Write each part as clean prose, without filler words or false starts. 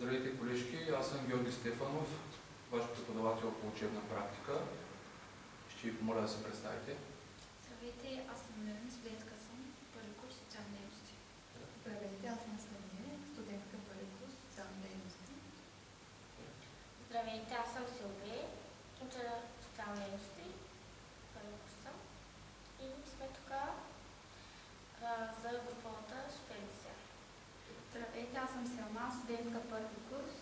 Здравейте, колежки! Аз съм Георги Стефанов, ваш преподавател по учебна практика. Ще ви помоля да се представите. Здравейте, аз съм Мирна, студентка съм, първи курс социални дейности. Здравейте, аз съм Славия, студентка първи курс социални дейности. Здравейте, аз съм Силви, уча социални дейности, първи курс съм. И сме тук за груповата супервизия. Здравейте, аз съм Селма, студентка първи курс,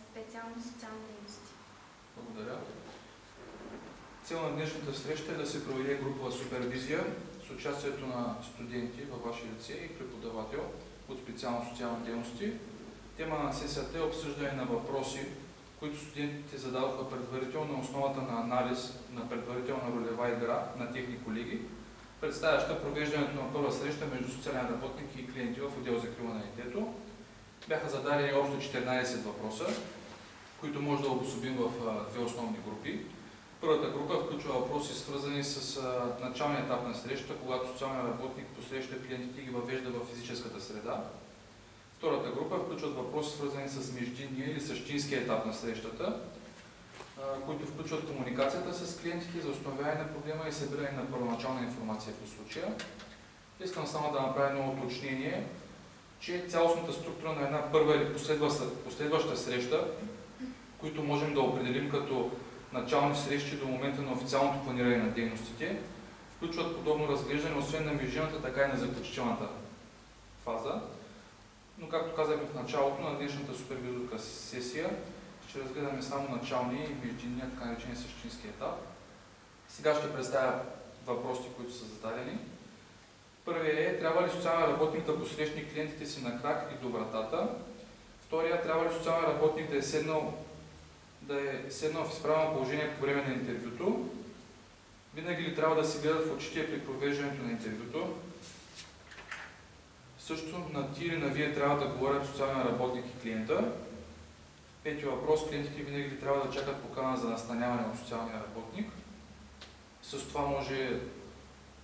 специално социални дейности. Благодаря. Цел на днешната среща е да се проведе групова супервизия с участието на студенти във ваше лице и преподавател от специално социални дейности. Тема на сесията е обсъждане на въпроси, които студентите зададоха предварително на основата на анализ на предварителна ролева игра на техни колеги, представяща провеждането на първа среща между социален работник и клиенти в отдел закрила на детето. Бяха зададени общо 14 въпроса, които може да обособим в две основни групи. Първата група включва въпроси, свързани с началния етап на среща, когато социалният работник посреща клиентите и ги въвежда в физическата среда. Втората група включват въпроси, свързани с междинния или същинския етап на срещата, които включват комуникацията с клиентите за установяване на проблема и събиране на първоначална информация по случая. Искам само да направя едно уточнение, че цялостната структура на една първа или последваща среща, които можем да определим като начални срещи до момента на официалното планиране на дейностите, включват подобно разглеждане, освен на междинната, така и на заключителната фаза. Но, както казахме в началото на днешната супервизорска сесия, ще разгледаме само началния и междинния, така наречен същински етап. Сега ще представя въпросите, които са зададени. Първият е, трябва ли социален работник да посрещне клиентите си на крак и до вратата? Втория, трябва ли социален работник да е седнал в изправено положение по време на интервюто? Винаги ли трябва да се гледат в очите при провеждането на интервюто? Също на ти или на вие трябва да говорят социален работник и клиента. Пети въпрос, клиентите винаги ли трябва да чакат покана за настаняване от социалния работник? С това може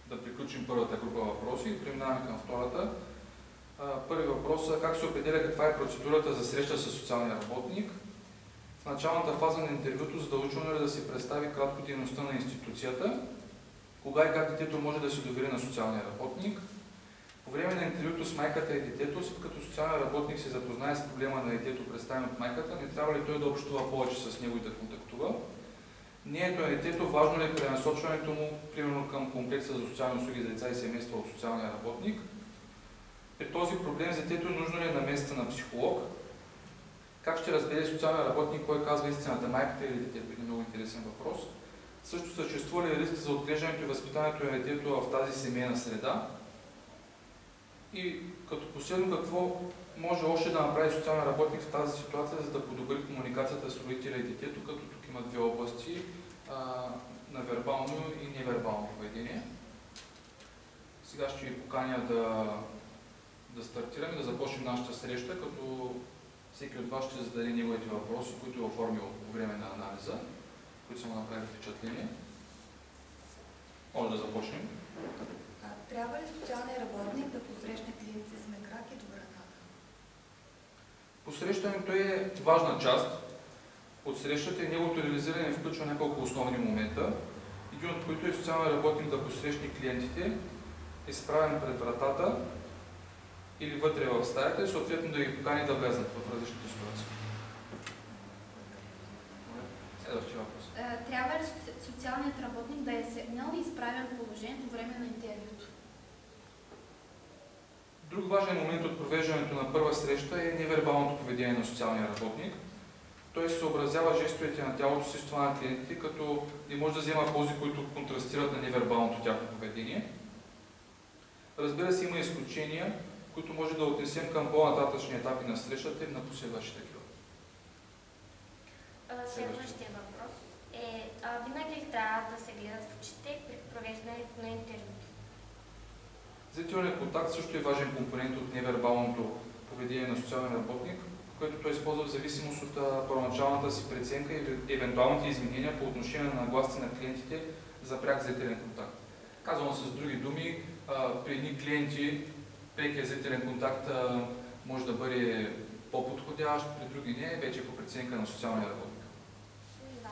да приключим първата група въпроси и преминаваме към втората. Първи въпрос е как се определя каква е процедурата за среща с социалния работник. В началната фаза на интервюто задължително е да се представи кратко дейността на институцията, кога и как детето може да се довери на социалния работник. По време на интервюто с майката и детето, след като социалният работник се запознае с проблема на детето, представен от майката, не трябва ли той да общува повече с него и да контактува? Мнението на детето, важно ли е пренасочването му, примерно към комплекса за социални услуги за деца и семейства от социалния работник? При този проблем с детето нужно ли е намесата на психолог? Как ще разбере социалния работник, кой казва истината, майката или детето? Един много интересен въпрос. Също съществува ли риск за отглеждането и възпитанието на детето в тази семейна среда? И като последно, какво може още да направи социален работник в тази ситуация, за да подобри комуникацията с родителя и детето, като тук има две области на вербално и невербално поведение. Сега ще ви поканя да стартираме, да започнем нашата среща, като всеки от вас ще зададе неговите въпроси, които е оформил по време на анализа, които са му направили впечатление. Може да започнем. Трябва ли социалният работник да посрещне клиентите си на крак и до вратата? Посрещането е важна част от срещата и неговото реализиране включва няколко основни момента, един от които е социалният работник да посрещне клиентите, изправен пред вратата или вътре в стаята и съответно да ги покани да влезнат в различните ситуации. Следващия въпрос. Трябва ли социалният работник да е седнал и изправен положение по време на интервюто? Друг важен момент от провеждането на първа среща е невербалното поведение на социалния работник. Той се съобразява жестовете на тялото си с това на клиентите, като не може да взема пози, които контрастират на невербалното тяхно поведение. Разбира се, има изключения, които може да отнесем към по-нататъчни етапи на срещата и на последващи такива. Следващия въпрос е, винаги ли трябва да се гледат в очите при провеждането на интервюто? Зрителният контакт също е важен компонент от невербалното поведение на социален работник, което той използва в зависимост от първоначалната си преценка и евентуалните изменения по отношение на нагласите на клиентите за пряк зрителен контакт. Казвам с други думи, при едни клиенти прекият зрителен контакт може да бъде по-подходящ, подходящ, при други не, вече по преценка на социалния работник. Да.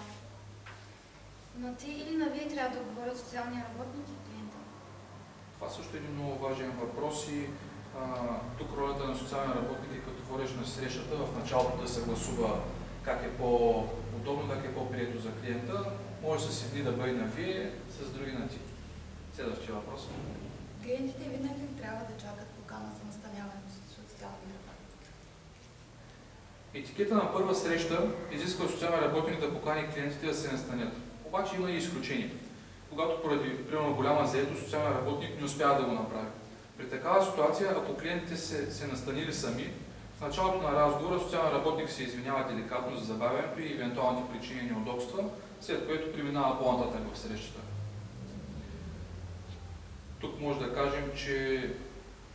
Но ти или на вие трябва да говорят социалния работник и клиента? Това също е един много важен въпрос и тук ролята на социалния работник е като водещ на срещата в началото да съгласува как е по-удобно, как е по-прието за клиента. Може с едни да бъде на вие, с други на ти. Следващия въпрос. Клиентите винаги ли трябва да чакат покана за настаняване с социалния работник? Етикета на първа среща изисква социалния работник да покани клиентите да се настанят. Обаче има и изключения. Когато поради примерно голяма заетост социалния работник не успява да го направи. При такава ситуация, ако клиентите се настанили сами, в началото на разговора социалният работник се извинява деликатно за забавянето и евентуалните причини и неудобства, след което преминава по-нататък в срещата. Тук може да кажем, че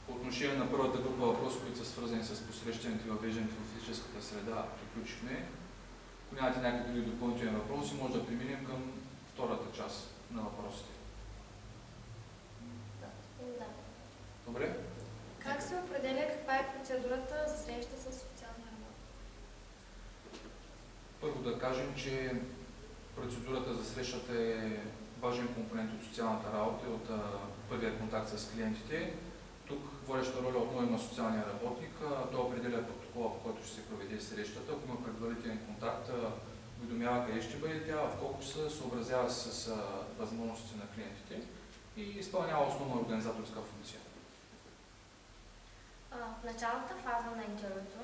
по отношение на първата група въпроси, които са свързани с посрещането и въвеждането в физическата среда, приключихме. Ако нямате някакви други допълнителни въпроси, може да преминем към втората част на въпросите. Да. Добре? Как се определя каква е процедурата за среща с социалния работник? Първо да кажем, че процедурата за срещата е важен компонент от социалната работа и от първия контакт с клиентите. Тук водеща роля отново има социалния работник. Той определя протокола, по който ще се проведе срещата. Ако има предварителен контакт, уведомява къде ще бъде тя, в колко се съобразява с възможностите на клиентите и изпълнява основна организаторска функция. В началната фаза на интервюто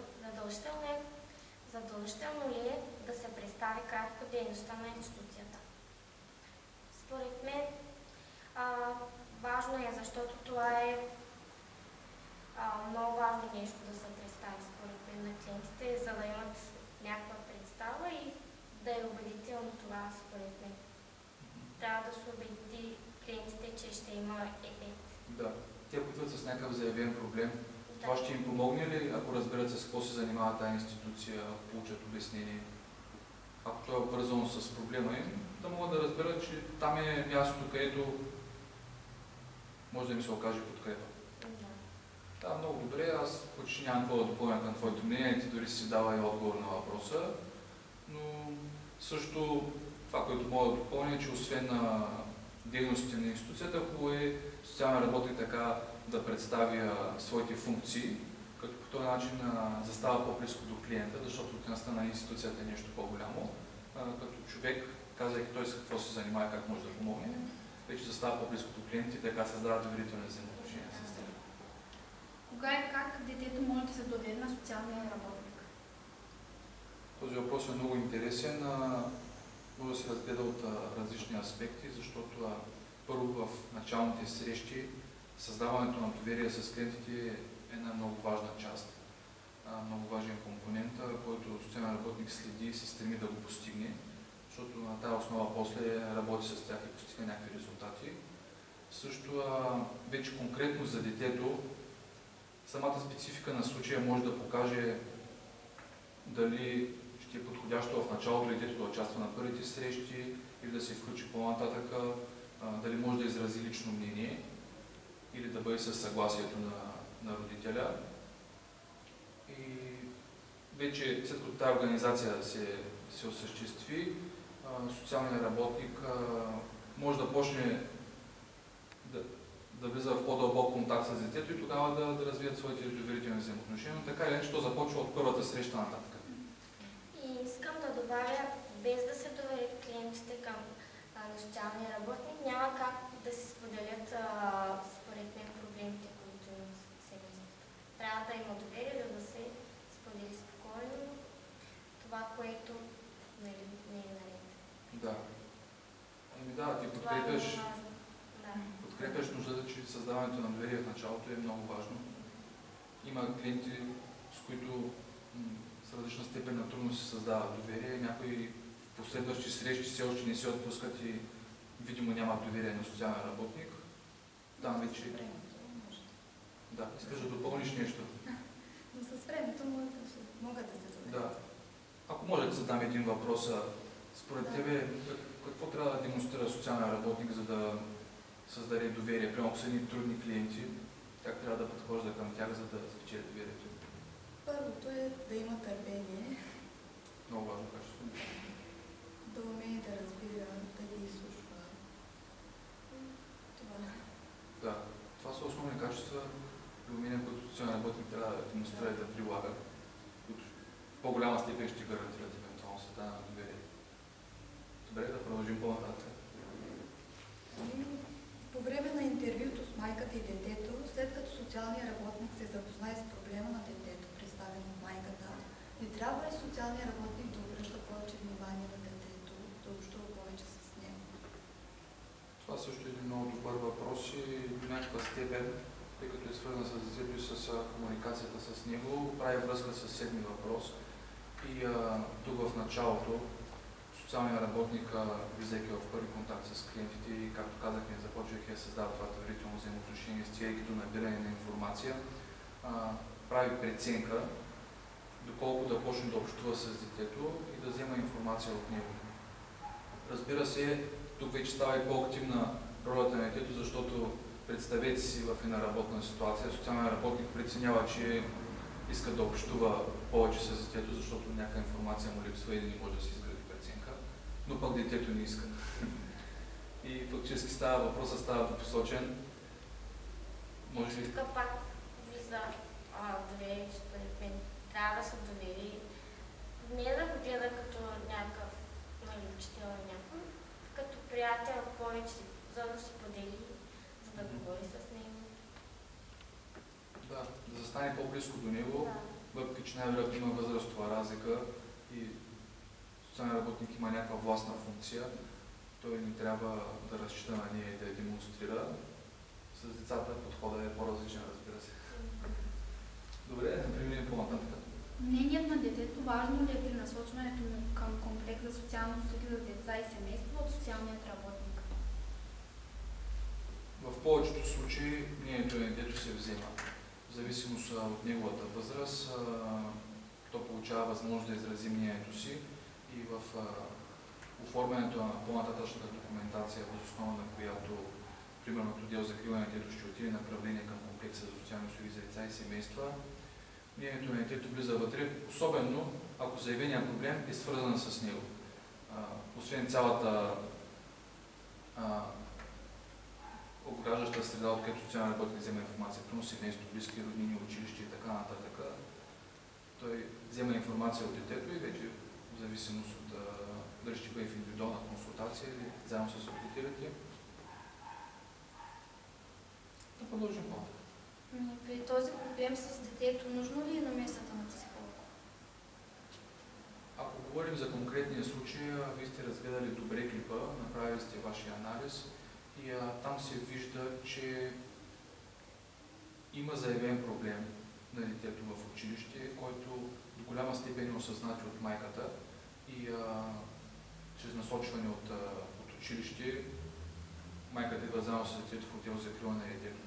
задължително ли е да се представи кратко дейността на институцията? Според мен важно е, защото това е много важно нещо да се представи според мен на клиентите, за да имат някаква представа и да е убедително това според мен. Трябва да се убеди клиентите, че ще има ефект. Да. Те опитват с някакъв заявен проблем. Това ще им помогне ли, ако разберат с какво се занимава тази институция, ако получат обяснение? Ако това е обвързано с проблема им, да могат да разберат, че там е мястото, където може да ми се окаже подкрепа. Да, много добре. Аз почти нямам какво да допълня към твоето мнение, ти дори си дава и отговор на въпроса. Но също това, което мога да допълня, е, че освен на дейностите на институцията, хубаво е социален работник така да представя своите функции, като по този начин застава по-близко до клиента, защото от едната на институцията е нещо по-голямо. Като човек, казвайки той с какво се занимава, как може да помогне, вече застава по-близко до клиентите и така създава доверителни взаимоотношения с тях. Кога и как детето може да се доведе на социалния работник? Този въпрос е много интересен. Може да се разгледа от различни аспекти, защото първо в началните срещи създаването на доверие с клиентите е една много важна част, много важен компонент, който социален работник следи и се стреми да го постигне, защото на тази основа после работи с тях и постига някакви резултати. Също вече конкретно за детето, самата специфика на случая може да покаже дали ще е подходящо в началото детето да участва на първите срещи или да се включи по-нататък, дали може да изрази лично мнение или да бъде със съгласието на родителя. И вече след като тази организация се осъществи, социалният работник може да почне да влиза в по-дълбок контакт с детето и тогава да развият своите доверителни взаимоотношения, но така или иначе то започва от първата среща нататък. И искам да добавя, без да се доверят клиентите към социалния работник, няма как да се споделят според мен проблемите, които имат семейството. Трябва да има доверие, да се сподели спокойно това, което не е наред. Да. Да, ти подкрепяш нуждата, че създаването на доверие в началото е много важно. Има клиенти, с които с различна степен на трудност се създава доверие. Някои последващи срещи все още не се отпускат и видимо нямат доверие на социален работник. Там вече... Да, искаш да допълниш нещо? Но с времето могат да се доверят. Да. Ако може да задам един въпрос, според тебе какво трябва да демонстрира социален работник, за да създаде доверие? Прямо ако са едни трудни клиенти, как трябва да подхожда към тях, за да спечели доверието? Първото е да има търпение. работник трябва да демонстрира и да прилага, които в по-голяма степен ще гарантират евентуално създаване на доверие. Добре, да продължим по-нататък. По време на интервюто с майката и детето, след като социалният работник се запознае с проблема на детето, представен от майката, не трябва ли социалният работник да обръща повече внимание на детето, да общува повече с него? Това също е един много добър въпрос и до някаква степен, тъй като е свързан с детето и с комуникацията с него, прави връзка с седми въпрос. И тук в началото социалният работник, влизайки в първи контакт с клиентите и, както казахме, започвайки да създава това доверително взаимоотношение, стигайки до набиране на информация, прави преценка доколко да почне да общува с детето и да взема информация от него. Разбира се, тук вече става и по-активна ролята на детето, защото представете си в една работна ситуация, социалният работник преценява, че иска да общува повече с детето, защото някаква информация му липсва или не може да се изгради преценка, но пък детето не иска. И фактически въпросът става допосочен. Може ли? Тук пак влиза доверието, според мен. Трябва да се довери. Не да го гледа като някакъв учител на някой, като приятел повече, за да се подели, за да говори с него. Да, да застане по-близко до него, Да. въпреки че най-вероятно има възрастова разлика и социалният работник има някаква властна функция, той не трябва да разчита на нея и да я демонстрира. С децата подходът е по-различен, разбира се. Добре, да преминем по-нататък. Мнението на детето важно ли е при насочването към комплекс за социални услуги за деца и семейства от социалният работник? В повечето случаи мнението на детето се взема. В зависимост от неговата възраст, то получава възможност да изрази мнението си и в оформянето на по-нататъчната документация, въз основа на която, примерно, отдел закрила на детето ще отиде направление към комплекса за социални услуги за деца и семейства, мнението на детето влиза вътре, особено ако заявения проблем е свързан с него. Освен цялата ограждаща среда, от където социален работник взема информация, примерно семейство, близки, роднини, училище и така нататък, той взема информация от детето и вече в зависимост от дали ще бъде в индивидуална консултация или заедно с родителите. Да продължим по-нататък. При този проблем с детето, нужно ли е намесата на психолог? Ако говорим за конкретния случай, вие сте разгледали добре клипа, направили сте вашия анализ и там се вижда, че има заявен проблем на детето в училище, който до голяма степен е осъзнат от майката и чрез насочване от училище майката е заедно с детето в отдел за закрила на детето.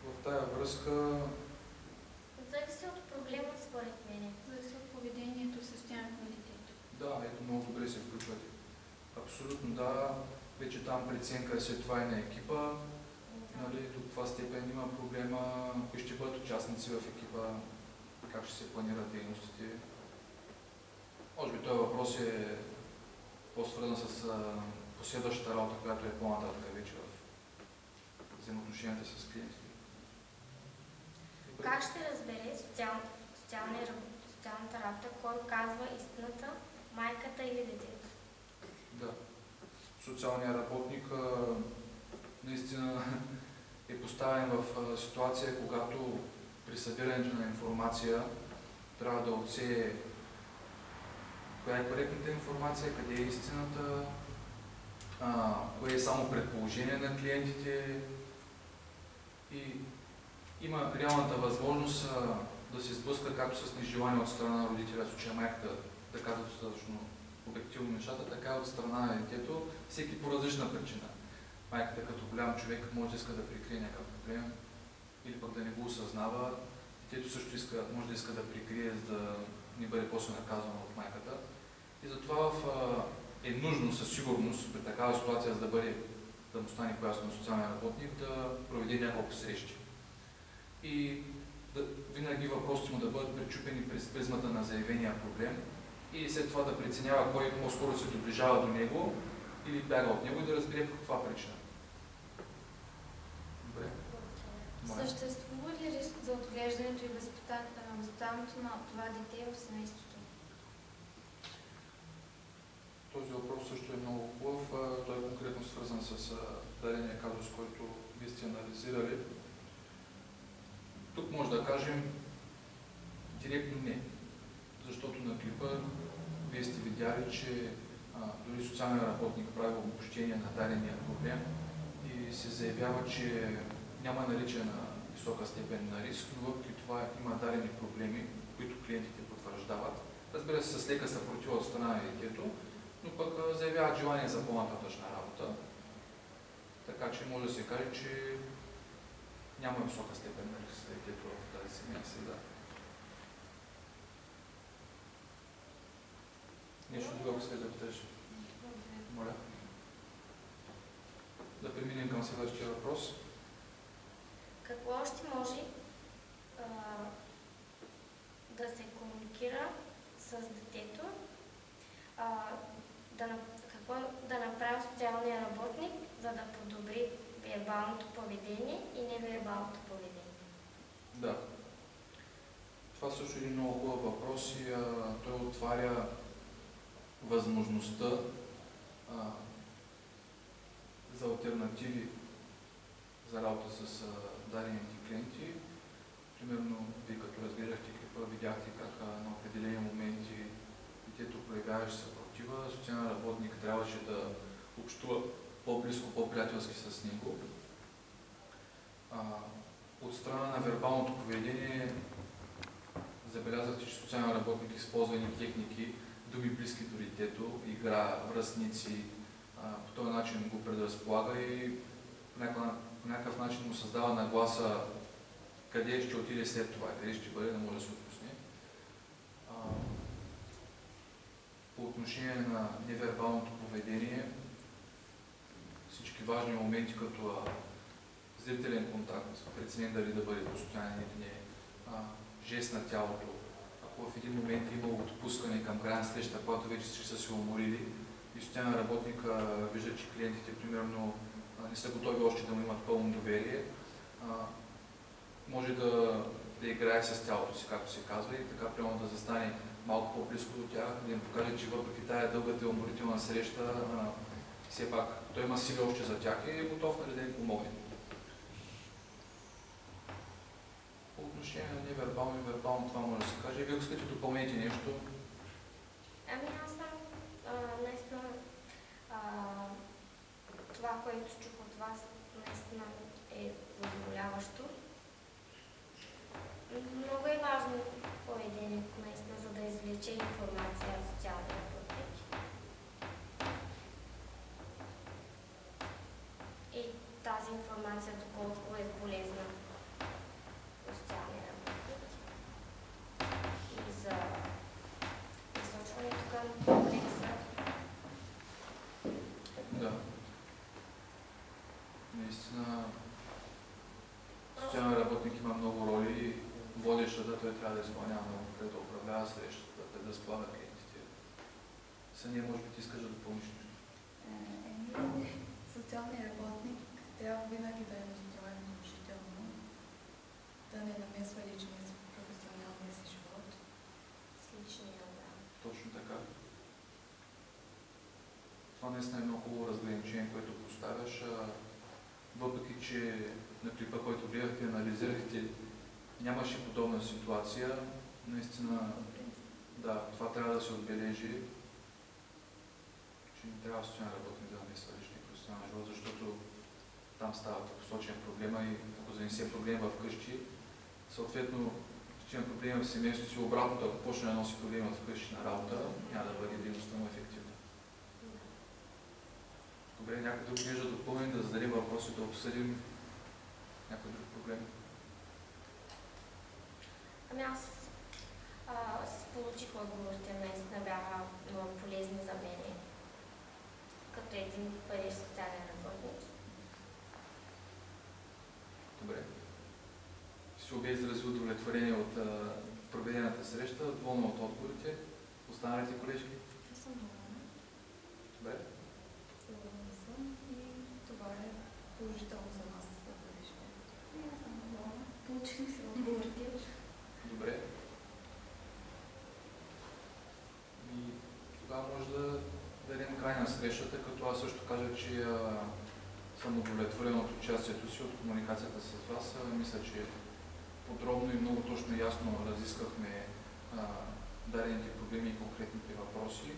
В тая връзка Зависи от проблема, според мен. Зависи от поведението и състоянието на детето. да, ето много добре се включвате. Абсолютно да, вече там преценка след това и на екипа, нали, до каква степен има проблема, кои ще бъдат участници в екипа, как ще се планират дейностите. Може би този въпрос е по-свързан с последващата работа, която е по-нататък вече в взаимоотношенията с клиентите. Как ще разбере социалната работа, кой казва истината, майката или детето? Да. Социалният работник наистина е поставен в ситуация, когато при събирането на информация трябва да отсее коя е коректната информация, къде е истината, кое е само предположение на клиентите и има реалната възможност да се сблъска както с нежелание от страна на родителя, в случая майката да казва достатъчно обективно нещата, така и от страна на детето, всеки по различна причина. Майката като голям човек може да иска да прикрие някакъв проблем или пък да не го осъзнава. Детето също може да иска да прикрие, за да не бъде после наказано от майката. И затова е нужно със сигурност при такава ситуация, за да му стане поясно на социалния работник, да проведе няколко срещи. И винаги въпросите му да бъдат пречупени през призмата на заявения проблем и след това да преценява кой по-скоро се доближава до него или бяга от него и да разбере по каква причина. поне. Съществува ли риск за отглеждането и възпитанието на това дете в семейството? Този въпрос също е много хубав. Той е конкретно свързан с дадения казус, който вие сте анализирали. Тук може да кажем директно не. Защото на клипа вие сте видяли, че дори социалният работник прави обобщение на дадения проблем и се заявява, че няма наличие на висока степен на риск, но въпреки това има дадени проблеми, които клиентите потвърждават. Разбира се, с лека съпротива от страна на детето, но пък заявяват желание за по-нататъчна работа. Така че може да се каже, че няма висока степен на риск за детето в тази семейна среда. Нещо друго искаш да питаш? Моля. Да преминем към следващия въпрос. Какво още може да се комуникира с детето? Какво да направи социалния работник, за да подобри вербалното поведение и невербалното поведение? Да. Това също е един много хубав въпрос и той отваря възможността за алтернативи за работа с дадените клиенти. Примерно, вие като разгледахте клипа, видяхте как на определени моменти детето проявяваше съпротива, социален работник трябваше да общува по-близко, по-приятелски с него. От страна на вербалното поведение забелязахте, че социален работник използва едни техники, думи близки до детето, игра, връстници, по този начин го предразполага и по някакъв начин му създава нагласа къде ще отиде след това, къде ще бъде, да може да се отпусне. По отношение на невербалното поведение, всички важни моменти, като зрителен контакт, преценен дали да бъде постоянен или не, жест на тялото. Ако в един момент има отпускане към края на среща, когато вече всички са се уморили и социален работник вижда, че клиентите примерно не са готови още да му имат пълно доверие, може да играе с тялото си, както се казва, и така прямо да застане малко по-близко до тях, да им покаже, че въпреки тая дългата и уморителна среща, все пак той има сили още за тях и е готов да им помогне. По отношение на невербално и вербално това може да се каже. Вие искате допълните нещо? Аз съм наистина това, което чух от вас, наистина е задоволяващо. Много е важно поведението, наистина, за да извлече информация от социалния работник. И тази информация доколко е полезна за социалния работник. И за насочването към комплекса. Да. Наистина, социален работник има много роли. Водещата, той трябва да изпълнява много, да управлява срещата, да разполага клиентите. Съня, може би ти искаш да допълниш нещо? Социалният работник трябва винаги да е настроен положително, да не намесва личния си, професионалния си живот. С личния, да. Точно така. Това наистина е много хубаво разграничение, което поставяш. Въпреки, че на клипа, който гледахте, анализирахте, нямаше подобна ситуация. Наистина, да, това трябва да се отбележи, че не трябва социален работник да намесва личния професионален живот, защото там става посочен проблема и ако занесе проблема вкъщи, съответно, ще има проблема в семейството си, обратното, ако почне да носи проблема вкъщи на работа, няма да бъде дейността му ефективна. Добре, някой друг нещо да допълним, да зададем въпроси, да обсъдим някой друг проблем. Аз получих отговорите, наистина бяха много полезни за мен, като един бъдещ социален работник. Добре. Ще бе изразил удовлетворение от проведената среща, доволна от отговорите. Останалите колежки? Аз съм доволна. Добре. Доволна съм и това е положително за нас за бъдеще. И аз съм доволна. Получихме си отговорите. Добре. И тогава може да дадем край на срещата, като аз също кажа, че съм удовлетворен от участието си, от комуникацията с вас. Мисля, че подробно и много точно и ясно разискахме дадените проблеми и конкретните въпроси.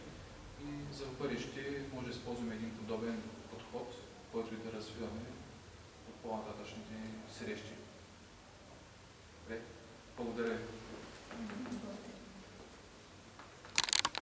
И за в бъдеще може да използваме един подобен подход, който и да развиваме от по-нататъчните срещи. Благодаря. Благодаря.